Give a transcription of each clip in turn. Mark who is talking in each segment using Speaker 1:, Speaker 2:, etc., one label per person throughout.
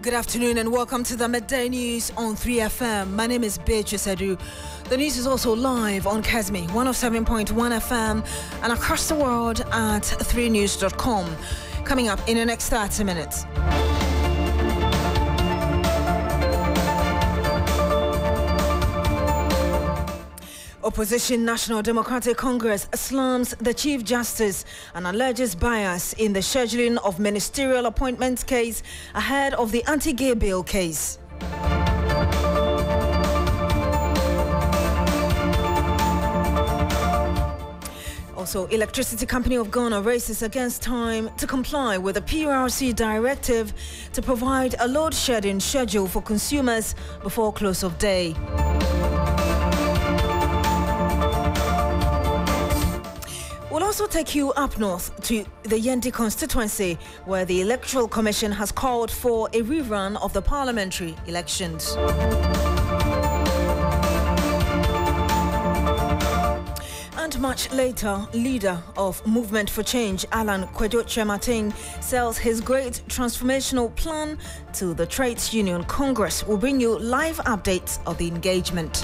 Speaker 1: Good afternoon and welcome to the Midday News on 3FM. My name is Beatrice Adu. The news is also live on Kesmi 107.1 FM and across the world at 3news.com. Coming up in the next 30 minutes. Opposition National Democratic Congress slams the Chief Justice and alleges bias in the scheduling of ministerial appointments case ahead of the anti-gay bill case. Also, Electricity Company of Ghana races against time to comply with the PURC directive to provide a load shedding schedule for consumers before close of day. We'll also take you up north to the Yendi constituency, where the Electoral Commission has called for a rerun of the parliamentary elections. And much later, leader of Movement for Change, Alan Kwedo-Chemating, sells his great transformational plan to the Trades Union Congress. We'll bring you live updates of the engagement.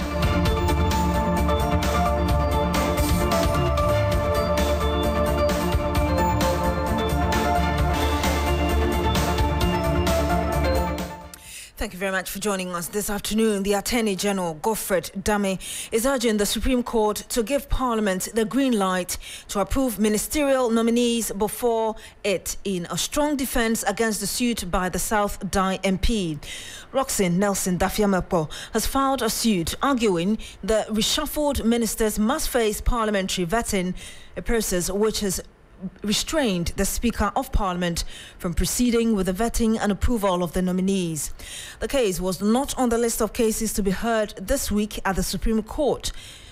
Speaker 1: Thank you very much for joining us this afternoon. The Attorney General, Godfred Dame, is urging the Supreme Court to give Parliament the green light to approve ministerial nominees before it, in a strong defence against the suit by the South Dai MP. Roxanne Nelson Dafiamepo has filed a suit arguing the reshuffled ministers must face parliamentary vetting, a process which has restrained the Speaker of Parliament from proceeding with the vetting and approval of the nominees. The case was not on the list of cases to be heard this week at the Supreme Court,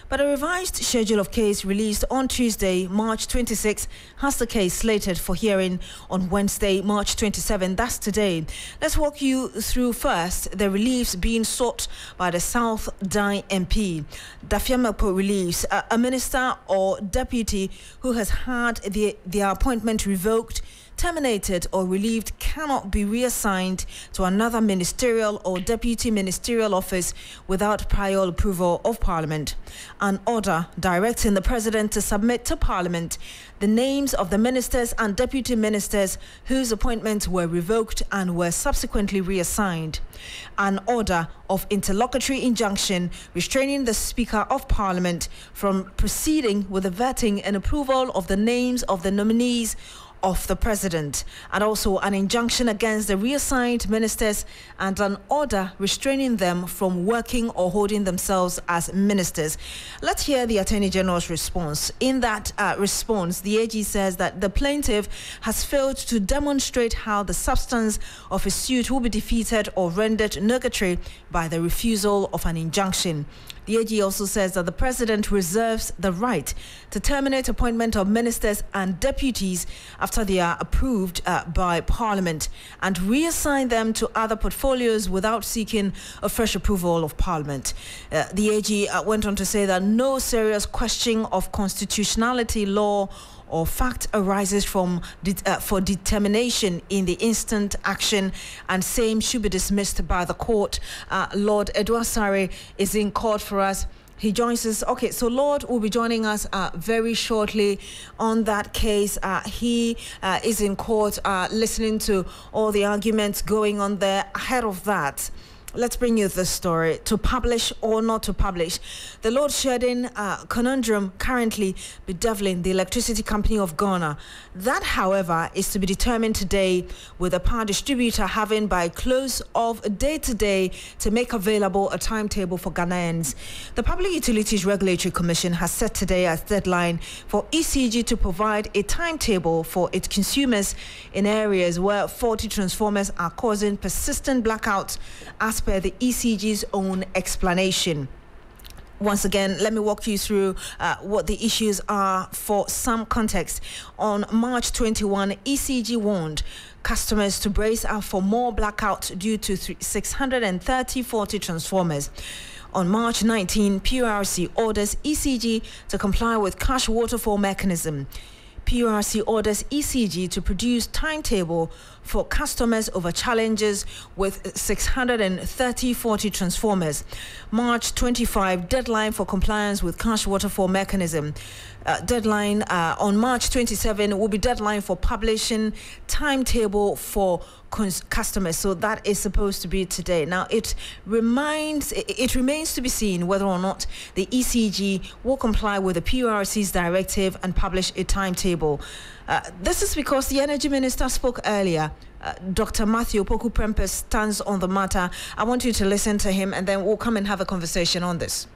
Speaker 1: but a revised schedule of case released on Tuesday, March 26, has the case slated for hearing on Wednesday, March 27. That's today. Let's walk you through first the reliefs being sought by the South Dai MP. Dafiamepo relieves a minister or deputy who has had their appointment revoked, terminated or relieved cannot be reassigned to another ministerial or deputy ministerial office without prior approval of Parliament. An order directing the President to submit to Parliament the names of the ministers and deputy ministers whose appointments were revoked and were subsequently reassigned. An order of interlocutory injunction restraining the Speaker of Parliament from proceeding with the vetting and approval of the names of the nominees of the President, and also an injunction against the reassigned ministers and an order restraining them from working or holding themselves as ministers. Let's hear the Attorney General's response. In that response, the AG says that the plaintiff has failed to demonstrate how the substance of his suit will be defeated or rendered nugatory by the refusal of an injunction. The AG also says that the President reserves the right to terminate appointment of ministers and deputies after they are approved by Parliament and reassign them to other portfolios without seeking a fresh approval of Parliament. The AG went on to say that no serious question of constitutionality, law, or fact arises from for determination in the instant action, and same should be dismissed by the court. Lord Eduasare is in court for us. He joins us. Okay, so Lord will be joining us very shortly on that case. He is in court listening to all the arguments going on there. Ahead of that, let's bring you this story. To publish or not to publish, the load shedding conundrum currently bedeviling the Electricity Company of Ghana. That, however, is to be determined today, with the power distributor having by close of day today to make available a timetable for Ghanaians. The Public Utilities Regulatory Commission has set today as deadline for ECG to provide a timetable for its consumers in areas where faulty transformers are causing persistent blackouts, as per the ECG's own explanation. Once again, let me walk you through what the issues are for some context. On March 21, ECG warned customers to brace up for more blackouts due to 630 faulty transformers. On March 19, PURC orders ECG to comply with cash waterfall mechanism. PURC orders ECG to produce timetable for customers over challenges with 630-40 transformers. March 25, deadline for compliance with cash waterfall mechanism. Deadline on March 27 will be deadline for publishing timetable for customers. So that is supposed to be today. Now it remains to be seen whether or not the ECG will comply with the PURC's directive and publish a timetable. This is because the Energy Minister spoke earlier. Dr. Matthew Opoku Prempeh stands on the matter. I want you to listen to him and then we'll come and have a conversation on this.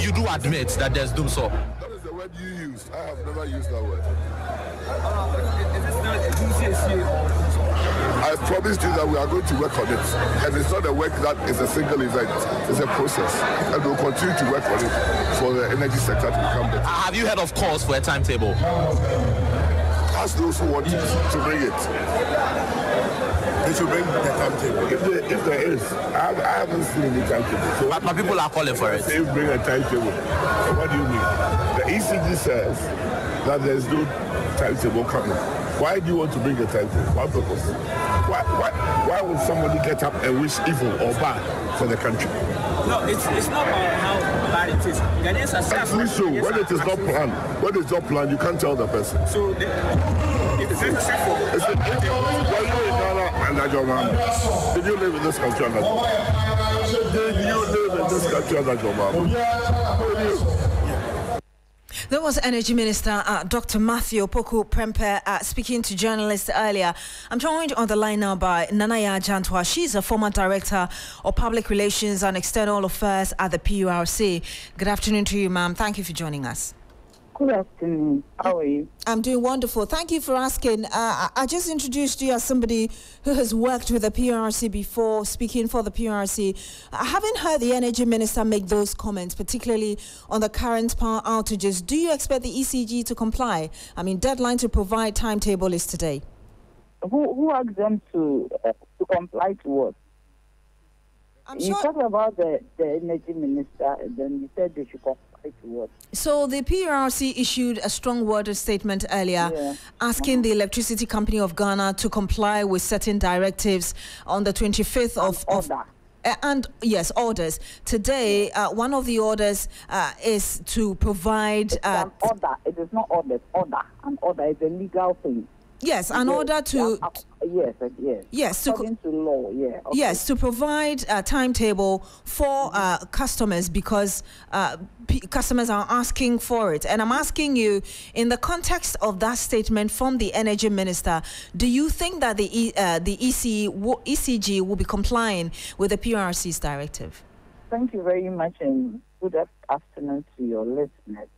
Speaker 2: You do admit that there's doom so.
Speaker 3: That is the word you used. I have never used that word. I promised you that we are going to work on it. And it's not a work that is a single event. It's a process. And we'll continue to work on it for the energy sector to become better.
Speaker 2: Have you heard of calls for a timetable?
Speaker 3: Ask those who want to bring it. They should bring the timetable. If there is, I haven't seen any timetable. So
Speaker 2: but people are calling for it.
Speaker 3: Say bring a timetable. What do you mean? The ECG says that there's no timetable coming. Why do you want to bring a timetable? What purpose? Why would somebody get up and wish evil or bad for the country?
Speaker 4: No, it's not about how bad it is.
Speaker 3: Actually, so when it is not planned, you can't tell the person.
Speaker 4: So it's necessary for.
Speaker 3: Did you live in this country under John? Did you live in this country under John?
Speaker 1: There was Energy Minister Dr. Matthew Opoku Prempeh speaking to journalists earlier. I'm joined on the line now by Nanaya Jantwa. She's a former Director of Public Relations and External Affairs at the PURC. Good afternoon to you, ma'am. Thank you for joining us.
Speaker 5: Good afternoon. How are you?
Speaker 1: I'm doing wonderful. Thank you for asking. I just introduced you as somebody who has worked with the PURC before, speaking for the PURC. I haven't heard the Energy Minister make those comments, particularly on the current power outages. Do you expect the ECG to comply? I mean, deadline to provide timetable is today.
Speaker 5: Who asked them to comply to what? You talked about the Energy Minister, and then you said they should comply to what?
Speaker 1: So the PURC issued a strong worded statement earlier asking the Electricity Company of Ghana to comply with certain directives on the 25th of and yes, orders. Today, one of the orders is to provide...
Speaker 5: It's an order. It is not orders. Order. An order is a legal thing.
Speaker 1: Yes, an order to...
Speaker 5: Yes, according to law, yeah. Okay.
Speaker 1: Yes, to provide a timetable for customers because customers are asking for it. And I'm asking you, in the context of that statement from the Energy Minister, do you think that the ECG will be complying with the PURC's directive?
Speaker 5: Thank you very much and good afternoon to your listeners.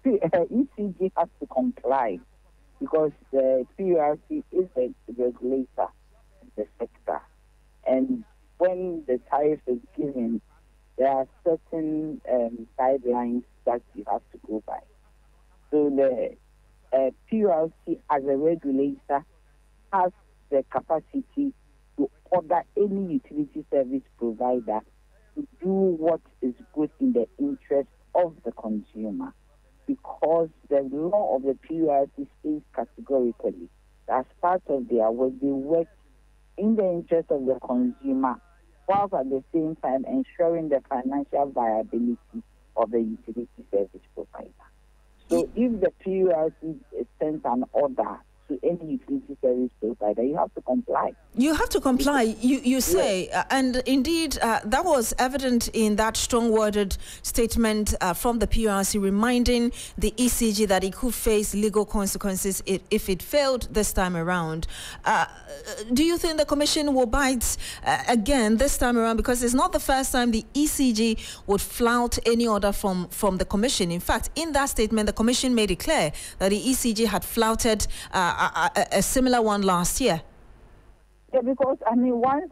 Speaker 5: ECG has to comply, because the PURC is a regulator of the sector. And when the tariff is given, there are certain guidelines that you have to go by. So the PURC as a regulator has the capacity to order any utility service provider to do what is good in the interest of the consumer, because the law of the PURC states categorically that as part of their work, they work in the interest of the consumer, while at the same time ensuring the financial viability of the utility service provider. So if the PURC sends an order to any utility service provider, you have to comply.
Speaker 1: You have to comply, you say, and indeed that was evident in that strong-worded statement from the PURC reminding the ECG that it could face legal consequences if it failed this time around. Do you think the Commission will bite again this time around? Because it's not the first time the ECG would flout any order from the Commission. In fact, in that statement, the Commission made it clear that the ECG had flouted a similar one last year.
Speaker 5: Yeah, because I mean, once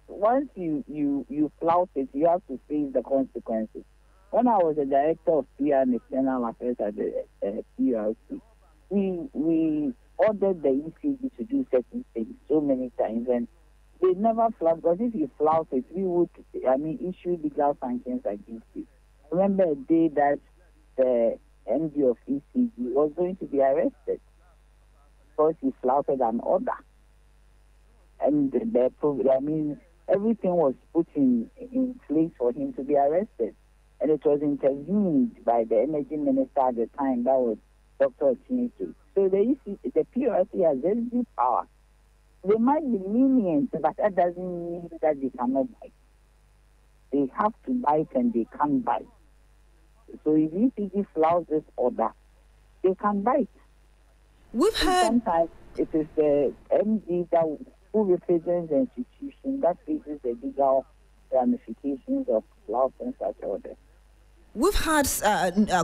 Speaker 5: you flout it, you have to face the consequences. When I was the director of PR and External Affairs at the PURC, we ordered the ECG to do certain things so many times, and they never flout. Because if you flout it, we would issue legal sanctions against you. I remember a day that the MD of ECG was going to be arrested because he flouted an order. And everything was put in place for him to be arrested. And it was intervened by the energy minister at the time, that was Dr. Chineke. So the PRC has very power. They might be lenient, but that doesn't mean that they cannot bite. They have to bite and they can't bite. So if ECG flouts this order, they can bite.
Speaker 1: We've heard...
Speaker 5: Sometimes it is the MD who represents the institution that faces the legal ramifications of flouting such orders.
Speaker 1: We've had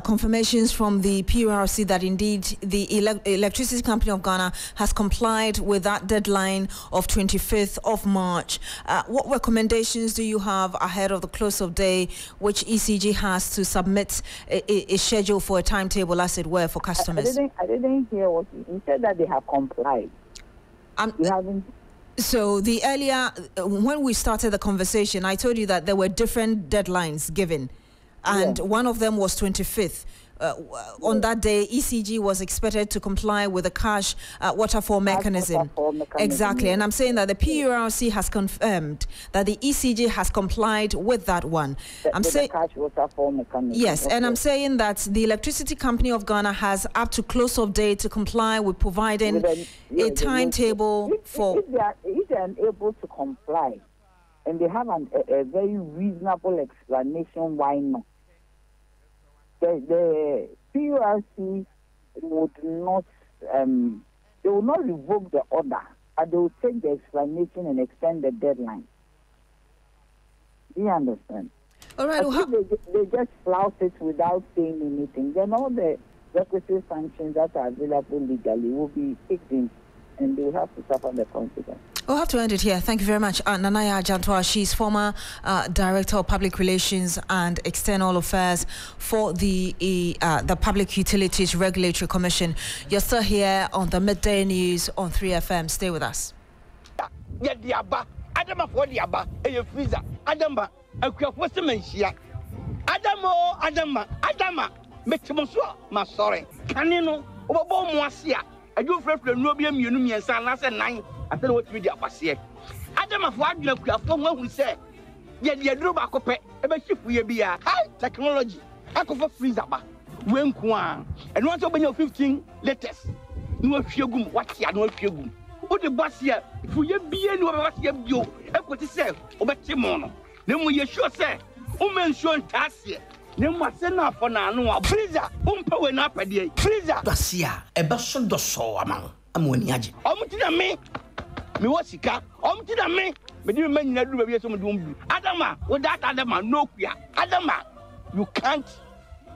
Speaker 1: confirmations from the PURC that indeed the Electricity Company of Ghana has complied with that deadline of 25th of March. What recommendations do you have ahead of the close of day, which ECG has to submit a schedule for a timetable, as it were, for customers?
Speaker 5: I didn't hear what you said, that they have complied. You haven't.
Speaker 1: So the earlier, when we started the conversation, I told you that there were different deadlines given. And one of them was 25th. On that day, ECG was expected to comply with the cash waterfall mechanism. Exactly. And I'm saying that the PURC has confirmed that the ECG has complied with that one.
Speaker 5: The cash waterfall mechanism.
Speaker 1: Yes, okay. And I'm saying that the Electricity Company of Ghana has up to close of day to comply with providing a timetable for...
Speaker 5: If they are unable to comply, and they have a very reasonable explanation why not, the PURC would not, they will not revoke the order, but they will take the explanation and extend the deadline. Do you understand?
Speaker 1: All right.
Speaker 5: They just flout it without saying anything. Then all the requisite sanctions that are available legally will be kicked in, and they will have to suffer the consequences.
Speaker 1: We'll have to end it here. Thank you very much. Nanaya Jantwa, she's former Director of Public Relations and External Affairs for the Public Utilities Regulatory Commission. You're still here on the Midday News on 3FM. Stay with us.
Speaker 6: I don't know what media was here. Adam of what you have from one who said, yet the Adruba Cope, a ship will be a high technology. I could for freeze up. When Kwan, and once open your 15 letters. No fugum, what ya no fugum. What the bus here, if we be any of us, you, equity self, over Timono. Then we sure say, woman shown task here. No more send up for now, freezer, power up a day, freezer.
Speaker 7: Basia, a basson do so among. I'm one yaji.
Speaker 6: Me. Me was sick. Me. But you men never do a some doom. Adama, with that Adama, no queer. Adama, you can't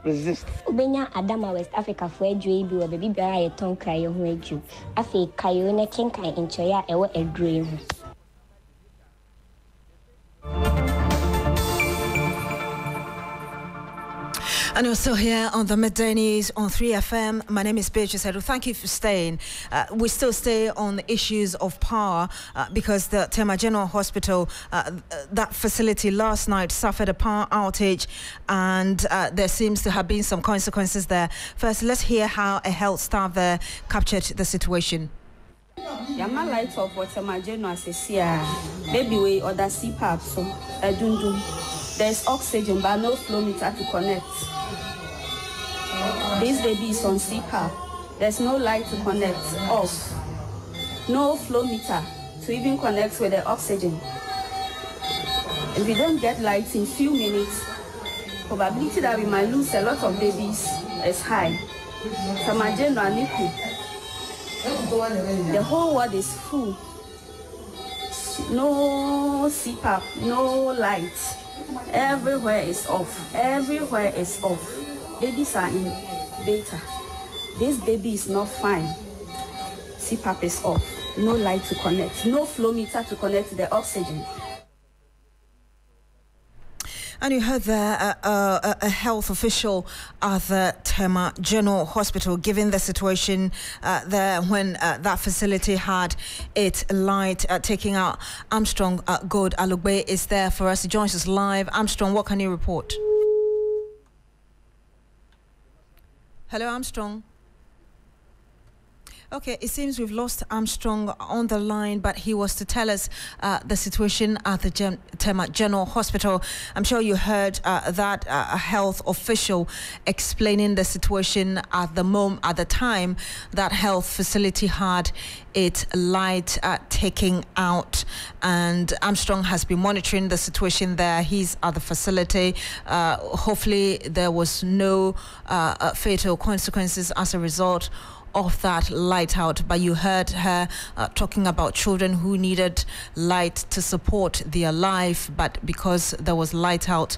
Speaker 6: resist.
Speaker 8: Ubenya Adama West Africa for a dream, or baby bear a tongue cry on who you. I feel Kayona Kinkai in Choya, a dream.
Speaker 1: And you're still here on the Midday News on 3FM. My name is Beatrice Adu. Thank you for staying. We still stay on the issues of power because the Tema General Hospital, that facility last night suffered a power outage, and there seems to have been some consequences there. First, let's hear how a health staff there captured the situation.
Speaker 9: Yama lights of what Tema General says here. Baby way or the CPAP, so there's oxygen but no flow meter to connect. This baby is on CPAP. There's no light to connect, off. No flow meter to even connect with the oxygen. If we don't get light in few minutes, probability that we might lose a lot of babies is high. Samajeno and Niku. The whole world is full. No CPAP, no light. Everywhere is off. Everywhere is off. Babies are in beta. This baby is not fine. CPAP is off. No light to connect. No flow meter to connect to the oxygen.
Speaker 1: And you heard there a health official at the Tema General Hospital giving the situation there when that facility had its light taking out. Armstrong God Alugbe is there for us. He joins us live. Armstrong, what can you report? Hello, Armstrong. Okay, it seems we've lost Armstrong on the line, but he was to tell us the situation at the Tema General Hospital. I'm sure you heard that a health official explaining the situation at the time that health facility had its light taking out, and Armstrong has been monitoring the situation there. He's at the facility. Hopefully there was no fatal consequences as a result of that light out, but you heard her talking about children who needed light to support their life, but because there was light out,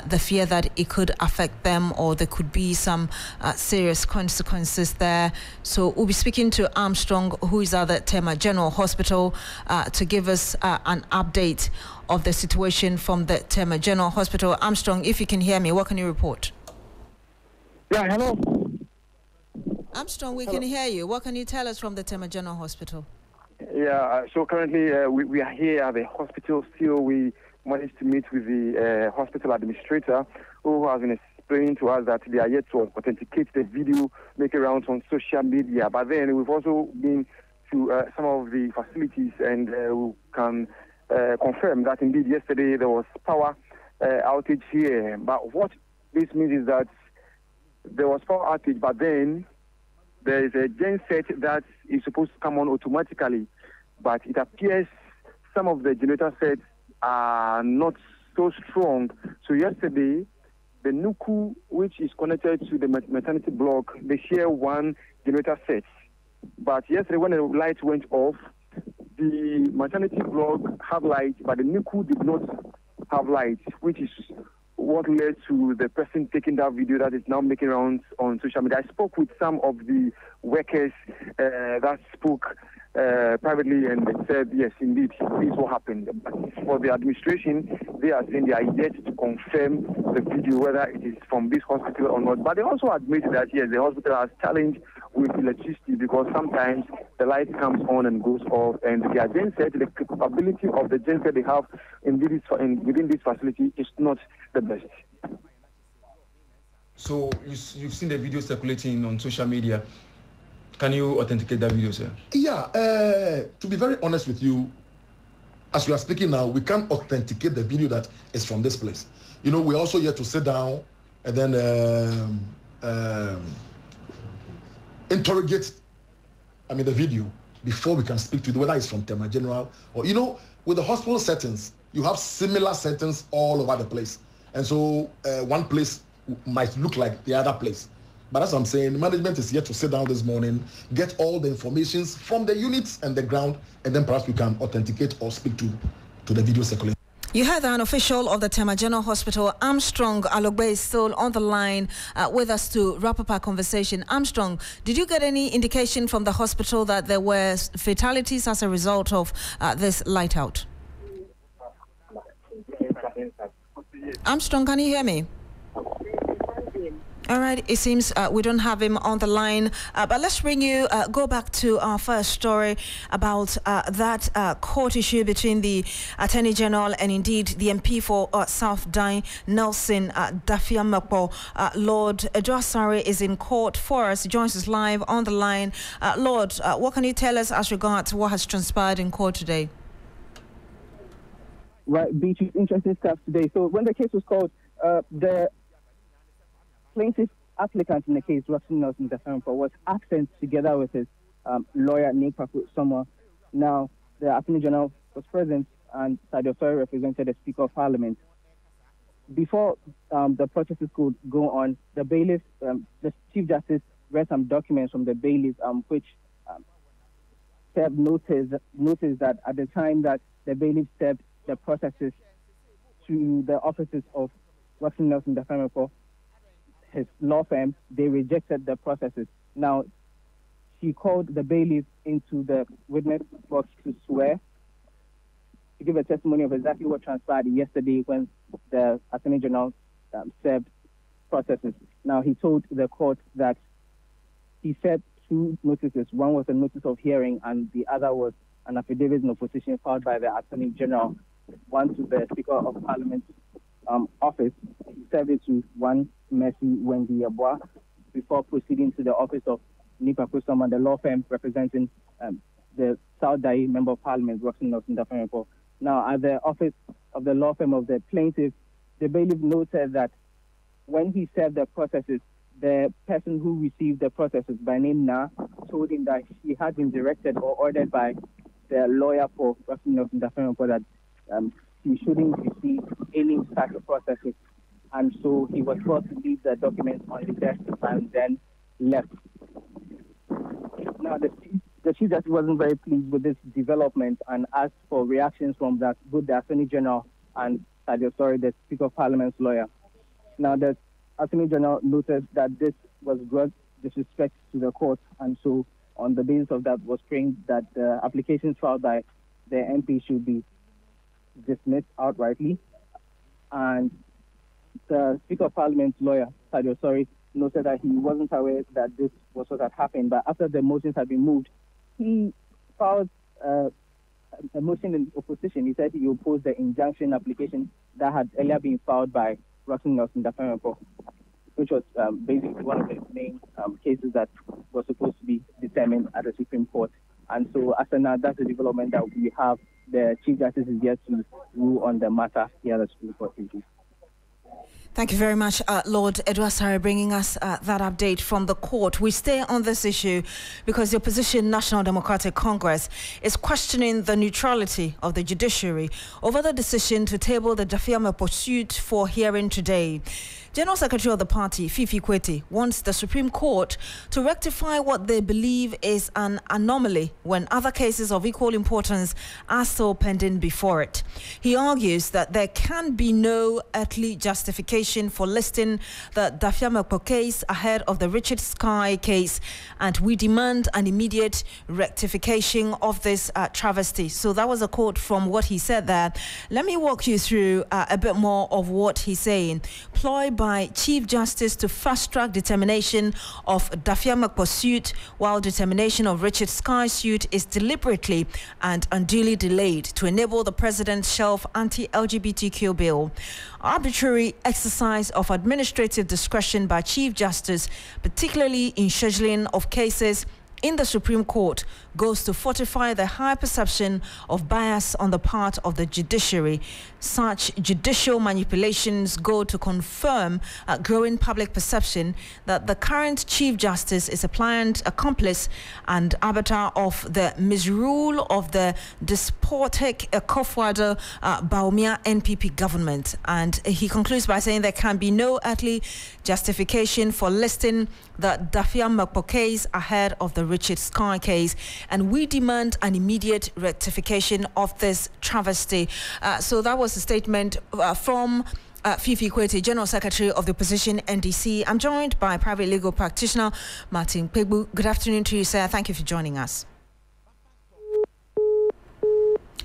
Speaker 1: the fear that it could affect them or there could be some serious consequences there. So we'll be speaking to Armstrong, who is at the Tema General Hospital, to give us an update of the situation from the Tema General Hospital. Armstrong, if you can hear me, what can you report?
Speaker 10: Yeah, hello.
Speaker 1: Armstrong, we can hear you. What can you tell us from the Tema General Hospital?
Speaker 10: Yeah, so currently we are here at the hospital still. We managed to meet with the hospital administrator, who has been explaining to us that they are yet to authenticate the video, make it rounds on social media. But then we've also been to some of the facilities, and we can confirm that indeed yesterday there was power outage here. But what this means is that there was power outage, but then there is a genset that is supposed to come on automatically, but it appears some of the generator sets are not so strong. So yesterday, the NUKU, which is connected to the maternity block, they share one generator set. But yesterday, when the light went off, the maternity block had light, but the NUKU did not have light, which is what led to the person taking that video that is now making rounds on social media. I spoke with some of the workers that spoke privately, and they said, yes, indeed, this is what happened. But for the administration, they are saying they are yet to confirm the video, whether it is from this hospital or not. But they also admit that, yes, the hospital has challenged with electricity because sometimes the light comes on and goes off, and the genset, the capability of the genset they have within this facility is not the best.
Speaker 11: So you've seen the video circulating on social media. Can you authenticate that video, sir?
Speaker 12: Yeah, to be very honest with you, as we are speaking now, we can't authenticate the video that is from this place. You know, we're also here to sit down and then interrogate, the video before we can speak to it, whether it's from Tema General or, with the hospital settings, you have similar settings all over the place. And so one place might look like the other place. But as I'm saying, management is here to sit down this morning, get all the information from the units and the ground, and then perhaps we can authenticate or speak to the video circulating.
Speaker 1: You heard an official of the Tema General Hospital, Armstrong Alugbe, is still on the line with us to wrap up our conversation. Armstrong, did you get any indication from the hospital that there were fatalities as a result of this light out? Armstrong, can you hear me? All right, it seems we don't have him on the line, but let's go back to our first story about that court issue between the Attorney General and indeed the MP for South Dine, Nelson Dafiamakpo. Lord Edwasare is in court for us. He joins us live on the line. Lord, what can you tell us as regards what has transpired in court today?
Speaker 13: Right, Beatrice, interesting stuff today. So when the case was called, the plaintiff applicant in the case, Russell Nelson Dafiamakpo, was absent together with his lawyer, Nick Paku-Somwa. Now, the Attorney General was present and Sadio Sori represented the Speaker of Parliament. Before the processes could go on, the bailiff, the Chief Justice read some documents from the bailiff which served notice that at the time that the bailiff served the processes to the offices of Russell Nelson Dafiamakpo, his law firm, they rejected the processes. Now, she called the bailiff into the witness box to swear, to give a testimony of exactly what transpired yesterday when the Attorney General served processes. Now, he told the court that he served 2 notices. One was a notice of hearing, and the other was an affidavit in opposition filed by the Attorney General, one to the Speaker of Parliament's office. He served it to one Mercy Wendy Yabwa before proceeding to the office of Nipa Kusama, the law firm representing the South Dai Member of Parliament, Roxanne Nelson Dafarepo. Now, at the office of the law firm of the plaintiff, the bailiff noted that when he served the processes, the person who received the processes by name Na told him that he had been directed or ordered by the lawyer for Roxanne Nelson Dafarepo that he shouldn't receive any such processes. And so he was forced to leave the documents on the desk and then left. Now, the Chief Justice wasn't very pleased with this development and asked for reactions from both the Attorney General and the Speaker of Parliament's lawyer. Now, the Attorney General noted that this was gross disrespect to the court, and so on the basis of that was praying that the applications filed by the MP should be dismissed outrightly. And the Speaker of Parliament's lawyer, noted that he wasn't aware that this was what had happened, but after the motions had been moved, he filed a motion in opposition. He said he opposed the injunction application that had earlier been filed by Roxanne Nelson Dafarepo, which was basically one of the main cases that was supposed to be determined at the Supreme Court. And so, as of now, that's the development that we have. The Chief Justice is yet to rule on the matter here at the Supreme Court.
Speaker 1: Thank you very much, Lord Edward Sari, bringing us that update from the court. We stay on this issue because the opposition National Democratic Congress is questioning the neutrality of the judiciary over the decision to table the Dafiama suit for hearing today. General Secretary of the party, Fifi Kwete, wants the Supreme Court to rectify what they believe is an anomaly when other cases of equal importance are still pending before it. He argues that there can be no earthly justification for listing the Dafiama case ahead of the Richard Sky case, and we demand an immediate rectification of this travesty. So that was a quote from what he said there. Let me walk you through a bit more of what he's saying. Ploy by Chief Justice to fast-track determination of Dafiama suit, while determination of Richard Sky suit is deliberately and unduly delayed to enable the President's shelf anti-LGBTQ bill. Arbitrary exercise of administrative discretion by Chief Justice, particularly in scheduling of cases in the Supreme Court, goes to fortify the high perception of bias on the part of the judiciary. Such judicial manipulations go to confirm a growing public perception that the current Chief Justice is a pliant accomplice and arbiter of the misrule of the despotic Akufo-Addo Bawumia NPP government. And he concludes by saying there can be no earthly justification for listing the Dafiama case ahead of the Richard Sky case, and we demand an immediate rectification of this travesty. So that was a statement from Fifi Kwete, General Secretary of the Opposition NDC. I'm joined by private legal practitioner Martin Pegbu. Good afternoon to you, sir. Thank you for joining us.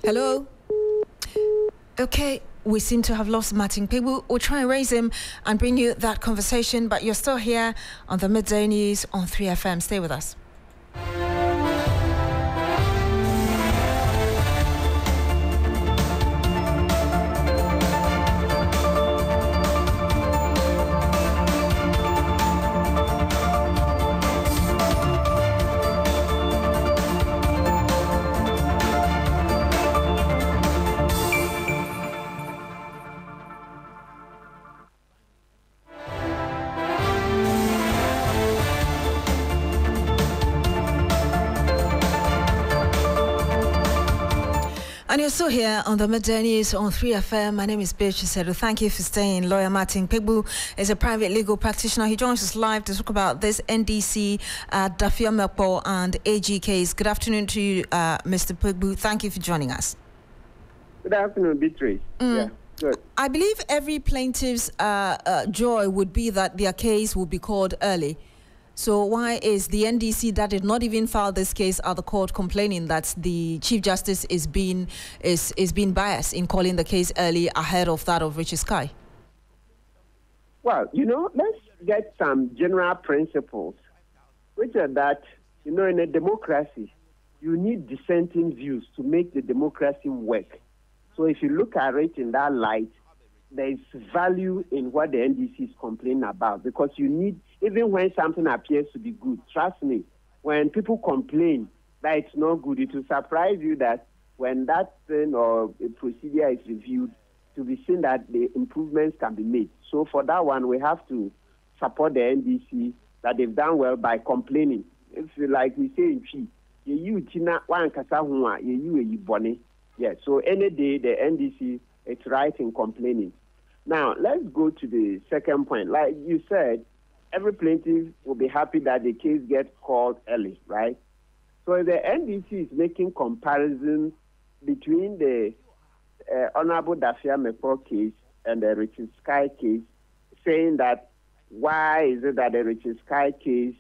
Speaker 1: Hello? Okay. We seem to have lost Martin Pegbu. We'll try and raise him and bring you that conversation, but you're still here on the Midday News on 3FM. Stay with us. And you're still here on the Midday News on 3FM. My name is Beatrice Adu. Thank you for staying. Lawyer Martin Pegbu is a private legal practitioner. He joins us live to talk about this NDC Dafiama and AG case. Good afternoon to you, Mr. Pegbu. Thank you for joining us.
Speaker 14: Good afternoon, Beatrice. Yeah, good.
Speaker 1: I believe every plaintiff's joy would be that their case will be called early. So why is the NDC that did not even file this case at the court complaining that the Chief Justice is being biased in calling the case early ahead of that of Richard Sky?
Speaker 14: Well, let's get some general principles, which are that, in a democracy, you need dissenting views to make the democracy work. So if you look at it in that light, there is value in what the NDC is complaining about, because you need, even when something appears to be good, trust me, when people complain that it's not good, it will surprise you that when that thing or a procedure is reviewed, to be seen that the improvements can be made. So for that one, we have to support the NDC that they've done well by complaining. If like we say in Chi, yeah, so any day the NDC is right in complaining. Now, let's go to the second point. Like you said, every plaintiff will be happy that the case gets called early, right? So the NDC is making comparisons between the Honorable Dafia Mekpo case and the Richard Sky case, saying that why is it that the Richard Sky case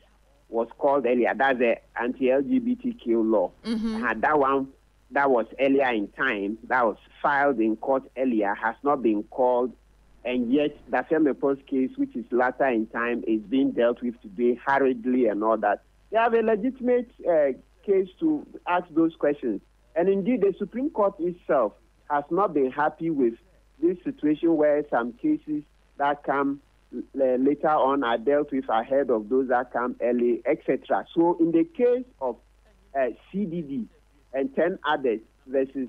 Speaker 14: was called earlier? That's the anti-LGBTQ law. And that one, that was earlier in time, that was filed in court earlier, has not been called, and yet Dafia Mekpo's case, which is later in time, is being dealt with today hurriedly and all that. They have a legitimate case to ask those questions. And indeed, the Supreme Court itself has not been happy with this situation where some cases that come later on are dealt with ahead of those that come early, etc. So in the case of CDD and 10 others versus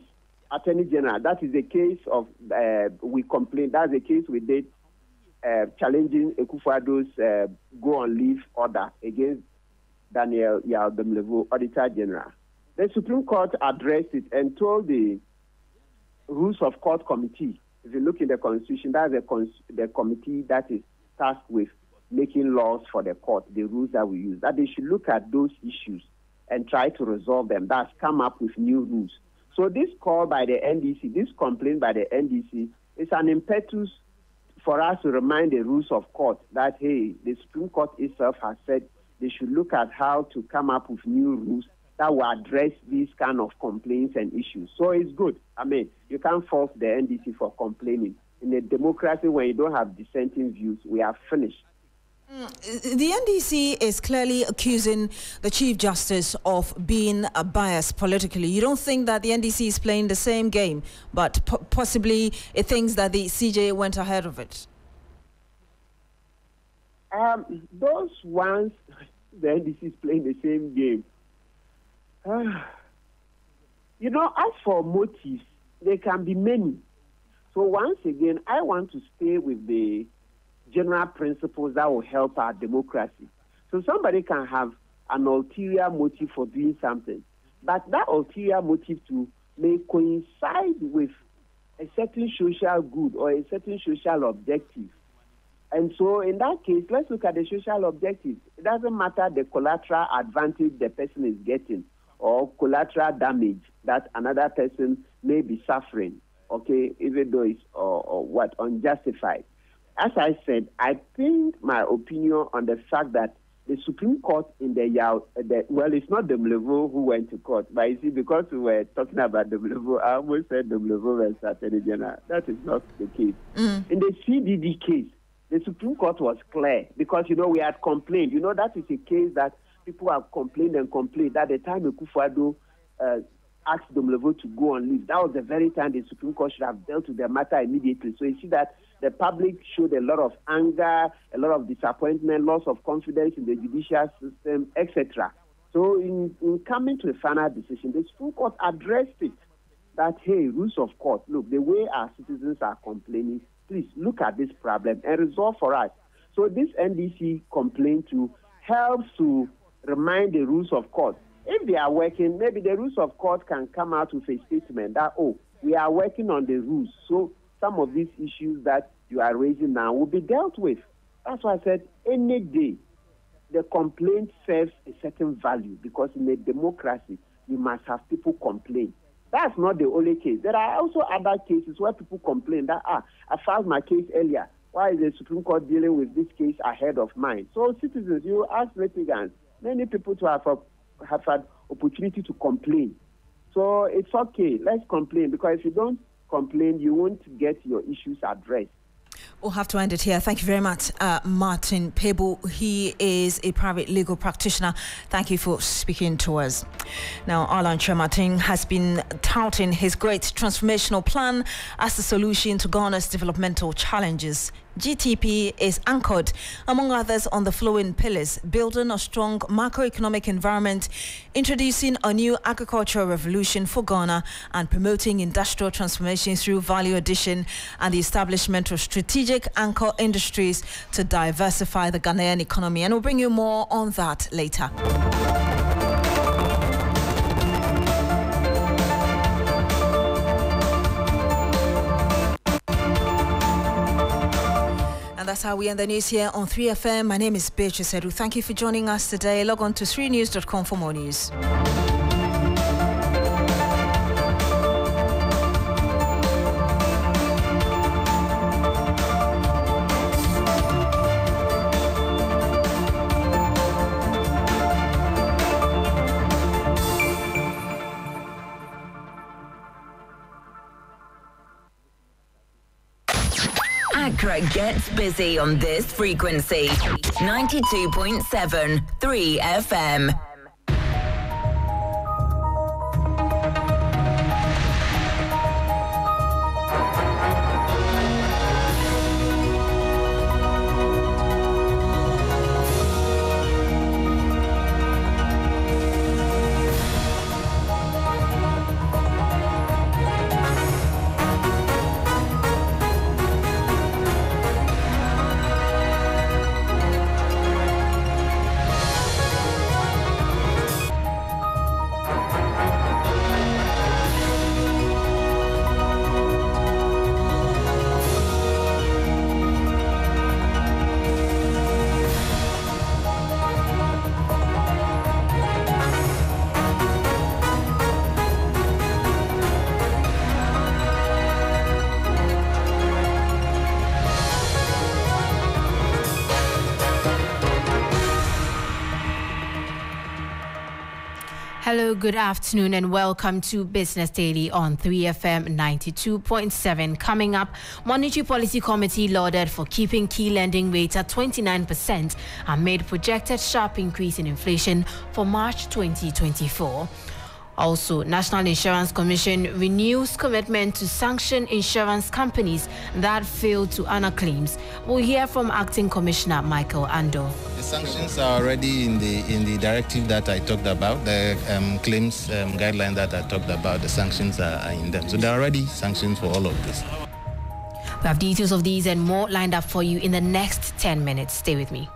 Speaker 14: Attorney General, that is the case of, we complained, that's the case we did challenging Akufo-Addo's go on leave order against Daniel Yaw-Demlevo, Auditor General. The Supreme Court addressed it and told the Rules of Court Committee, if you look in the Constitution, that's the committee that is tasked with making laws for the court, the rules that we use, that they should look at those issues and try to resolve them. That's come up with new rules. So this call by the NDC, this complaint by the NDC is an impetus for us to remind the rules of court that, hey, the Supreme Court itself has said they should look at how to come up with new rules that will address these kind of complaints and issues. So it's good. I mean, you can't fault the NDC for complaining. In a democracy, when you don't have dissenting views, we are finished.
Speaker 1: The NDC is clearly accusing the Chief Justice of being biased politically. You don't think that the NDC is playing the same game, but possibly it thinks that the CJ went ahead of it?
Speaker 14: Those ones, the NDC is playing the same game. As for motives, there can be many. So once again, I want to stay with the general principles that will help our democracy. So somebody can have an ulterior motive for doing something, but that ulterior motive too may coincide with a certain social good or a certain social objective. And so in that case, let's look at the social objective. It doesn't matter the collateral advantage the person is getting or collateral damage that another person may be suffering, okay, even though it's unjustified. As I said, I think my opinion on the fact that the Supreme Court in it's not Demlevo who went to court, but you see, because we were talking about Demlevo, I almost said Demlevo versus Attorney General. That is not the case. In the CDD case, the Supreme Court was clear because, we had complained. That is a case that people have complained that the time Akufo-Addo asked Demlevo to go on leave, that was the very time the Supreme Court should have dealt with the matter immediately. So you see that the public showed a lot of anger, a lot of disappointment, loss of confidence in the judicial system, etc. So in coming to a final decision, the Supreme Court addressed it that, hey, rules of court, look, the way our citizens are complaining, please look at this problem and resolve for us. So this NDC complaint too helps to remind the rules of court. If they are working, maybe the rules of court can come out with a statement that, we are working on the rules. So some of these issues that you are raising now will be dealt with. That's why I said any day the complaint serves a certain value, because in a democracy, you must have people complain. That's not the only case. There are also other cases where people complain that, I filed my case earlier. Why is the Supreme Court dealing with this case ahead of mine? So citizens, you ask litigants, many people to have had opportunity to complain. So it's okay, let's complain, because if you don't complain, you won't get your issues addressed.
Speaker 1: We'll have to end it here. Thank you very much, Martin Pebu. He is a private legal practitioner. Thank you for speaking to us. Now, Alan Martin has been touting his great transformational plan as the solution to Ghana's developmental challenges. GTP is anchored, among others, on the following pillars: building a strong macroeconomic environment, introducing a new agricultural revolution for Ghana, and promoting industrial transformation through value addition and the establishment of strategic anchor industries to diversify the Ghanaian economy. And we'll bring you more on that later. That's how we end the news here on 3FM. My name is Beatrice Adu. Thank you for joining us today. Log on to 3news.com for more news.
Speaker 15: Accra gets busy on this frequency. 92.7 3FM.
Speaker 16: Hello, good afternoon, and welcome to Business Daily on 3FM 92.7. Coming up, Monetary Policy Committee lauded for keeping key lending rates at 29% amid projected sharp increase in inflation for March 2024. Also, National Insurance Commission renews commitment to sanction insurance companies that fail to honor claims. We'll hear from Acting Commissioner Michael Ando.
Speaker 2: The sanctions are already in the directive that I talked about, the claims guideline that I talked about. The sanctions are in them. So there are already sanctions for all of this.
Speaker 16: We have details of these and more lined up for you in the next 10 minutes. Stay with me.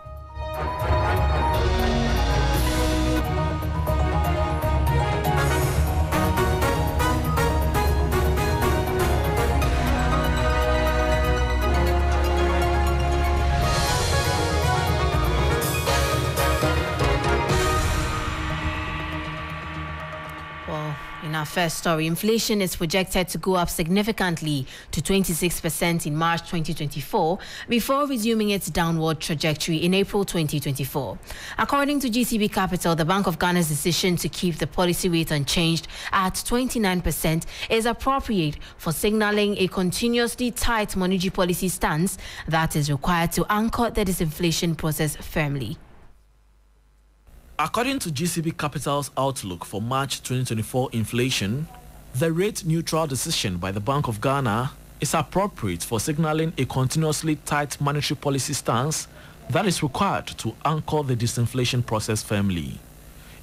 Speaker 16: In our first story, inflation is projected to go up significantly to 26% in March 2024 before resuming its downward trajectory in April 2024. According to GCB Capital, the Bank of Ghana's decision to keep the policy rate unchanged at 29% is appropriate for signaling a continuously tight monetary policy stance that is required to anchor the disinflation process firmly.
Speaker 17: According to GCB Capital's outlook for March 2024 inflation, the rate-neutral decision by the Bank of Ghana is appropriate for signaling a continuously tight monetary policy stance that is required to anchor the disinflation process firmly.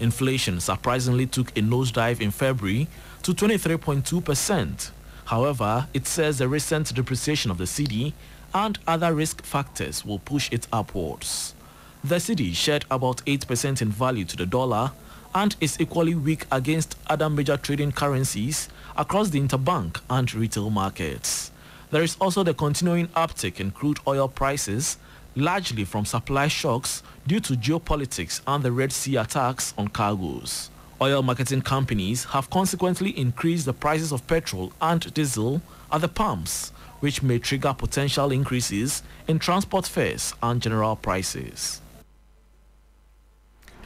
Speaker 17: Inflation surprisingly took a nosedive in February to 23.2%. However, it says the recent depreciation of the cedi and other risk factors will push it upwards. The cedi shed about 8% in value to the dollar and is equally weak against other major trading currencies across the interbank and retail markets. There is also the continuing uptick in crude oil prices, largely from supply shocks due to geopolitics and the Red Sea attacks on cargoes. Oil marketing companies have consequently increased the prices of petrol and diesel at the pumps, which may trigger potential increases in transport fares and general prices.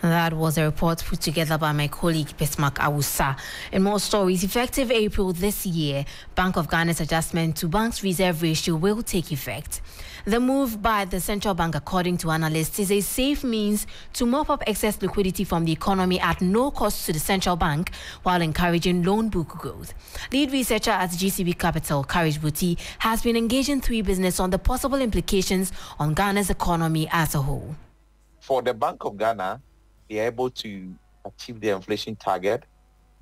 Speaker 16: That was a report put together by my colleague Bismarck Awusa. In more stories, effective April this year, Bank of Ghana's adjustment to bank's reserve ratio will take effect. The move by the central bank, according to analysts, is a safe means to mop up excess liquidity from the economy at no cost to the central bank while encouraging loan book growth. Lead researcher at GCB Capital, Courage Buti, has been engaging 3Business on the possible implications on Ghana's economy as a whole.
Speaker 18: For the Bank of Ghana, they are able to achieve their inflation target,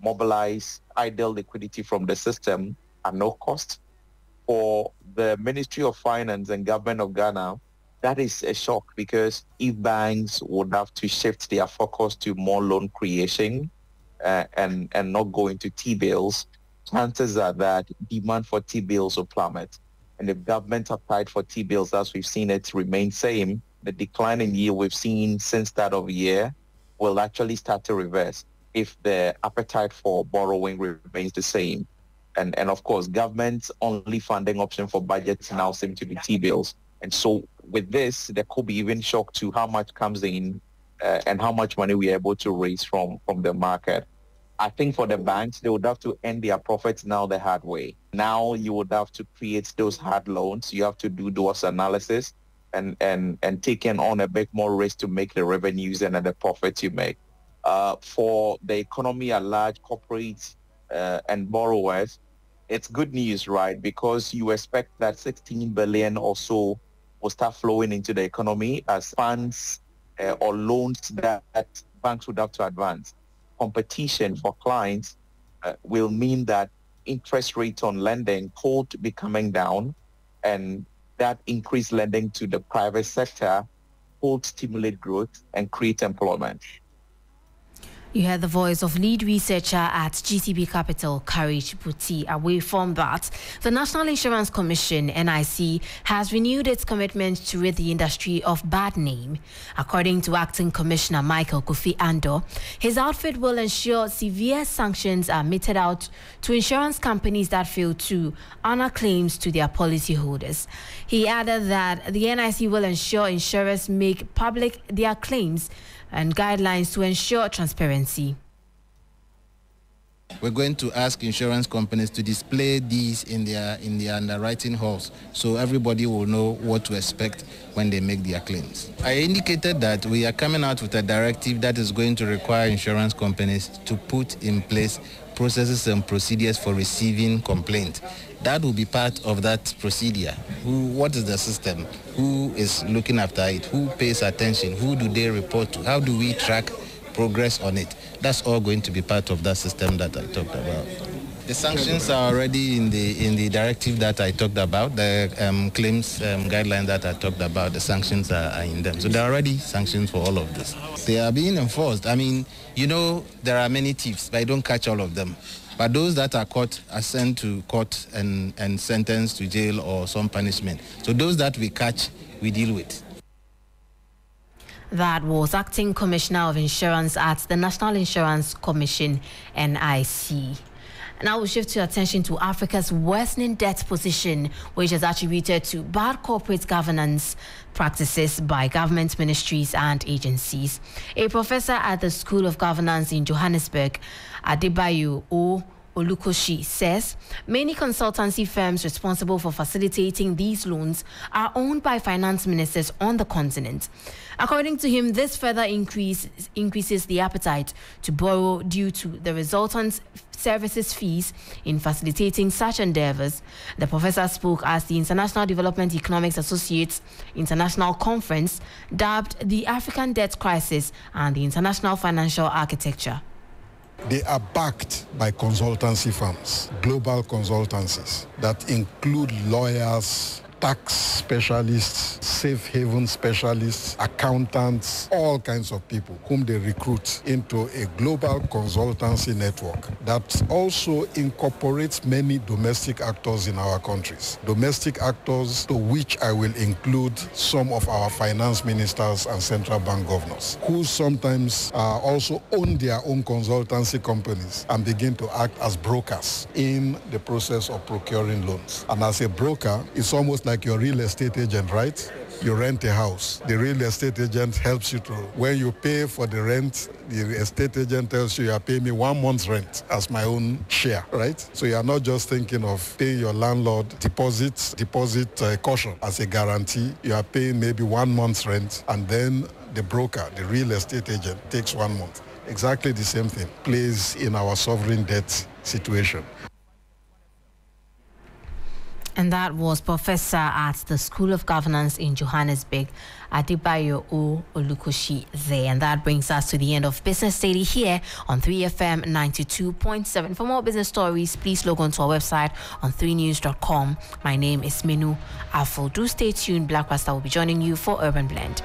Speaker 18: mobilize idle liquidity from the system at no cost. For the Ministry of Finance and Government of Ghana, that is a shock, because if banks would have to shift their focus to more loan creation and not go into T-bills, chances are that demand for T-bills will plummet. And if government appetite for T-bills, as we've seen it, remain same, the decline in yield we've seen since start of the year will actually start to reverse if the appetite for borrowing remains the same. And of course, government's only funding option for budgets now seem to be T-bills. And so with this, there could be even shock to how much comes in and how much money we are able to raise from the market. I think for the banks, they would have to end their profits now the hard way. Now you would have to create those hard loans. You have to do those analysis and taking on a bit more risk to make the revenues and the profits you make. For the economy at large, corporates and borrowers, it's good news, right? Because you expect that 16 billion or so will start flowing into the economy as funds or loans that banks would have to advance. Competition for clients will mean that interest rates on lending could be coming down, and that increased lending to the private sector will stimulate growth and create employment.
Speaker 16: You heard the voice of lead researcher at GCB Capital, Courage Buti. Away from that, the National Insurance Commission, NIC, has renewed its commitment to rid the industry of bad name. According to Acting Commissioner Michael Kofi Ando, his outfit will ensure severe sanctions are meted out to insurance companies that fail to honor claims to their policyholders. He added that the NIC will ensure insurers make public their claims and guidelines to ensure transparency.
Speaker 2: We're going to ask insurance companies to display these in their underwriting halls, so everybody will know what to expect when they make their claims. I indicated that we are coming out with a directive that is going to require insurance companies to put in place processes and procedures for receiving complaints. That will be part of that procedure. What is the system? Who is looking after it? Who pays attention? Who do they report to? How do we track progress on it? That's all going to be part of that system that I talked about. The sanctions are already in the directive that I talked about. The claims guidelines that I talked about, the sanctions are in them. So there are already sanctions for all of this. They are being enforced. I mean, you know, there are many thieves, but I don't catch all of them. But those that are caught are sent to court and sentenced to jail or some punishment. So those that we catch, we deal with.
Speaker 16: That was Acting Commissioner of Insurance at the National Insurance Commission, NIC. Now we'll shift our attention to Africa's worsening debt position, which is attributed to bad corporate governance practices by government ministries and agencies. A professor at the School of Governance in Johannesburg, Adebayo Olukoshi, says many consultancy firms responsible for facilitating these loans are owned by finance ministers on the continent. According to him, this further increases the appetite to borrow due to the resultant services fees in facilitating such endeavors. The professor spoke as the International Development Economics Associates International Conference dubbed the African Debt Crisis and the International Financial Architecture.
Speaker 19: They are backed by consultancy firms, global consultancies that include lawyers, tax specialists, safe haven specialists, accountants, all kinds of people whom they recruit into a global consultancy network that also incorporates many domestic actors in our countries. Domestic actors to which I will include some of our finance ministers and central bank governors, who sometimes also own their own consultancy companies and begin to act as brokers in the process of procuring loans. And as a broker, it's almost like your real estate agent, right? You rent a house. The real estate agent helps you to, when you pay for the rent, the estate agent tells you are paying me 1 month's rent as my own share, right? So you are not just thinking of paying your landlord deposit caution as a guarantee. You are paying maybe 1 month's rent, and then the broker, the real estate agent, takes 1 month. Exactly the same thing plays in our sovereign debt situation.
Speaker 16: And that was Professor at the School of Governance in Johannesburg, Adebayo O. Olukoshi there. And that brings us to the end of Business Daily here on 3FM 92.7. For more business stories, please log on to our website on 3news.com. My name is Minu Afo. Do stay tuned. Black Pastor will be joining you for Urban Blend.